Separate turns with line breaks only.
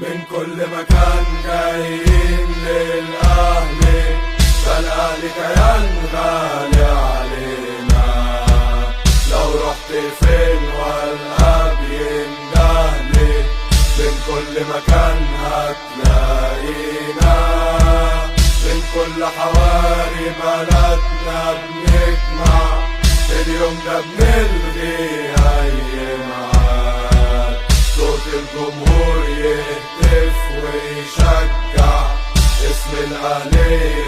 من كل مكان جايين للأهلي، ده الأهلي كيان غالي علينا. لو رحت فين والقى بيندهلي، من كل مكان هتلاقينا. من كل حواري بلدنا بنجمع، اليوم ده بنلغي أي ميعاد. صوت الجمهور يهتف ويشجع، اسم الأهلي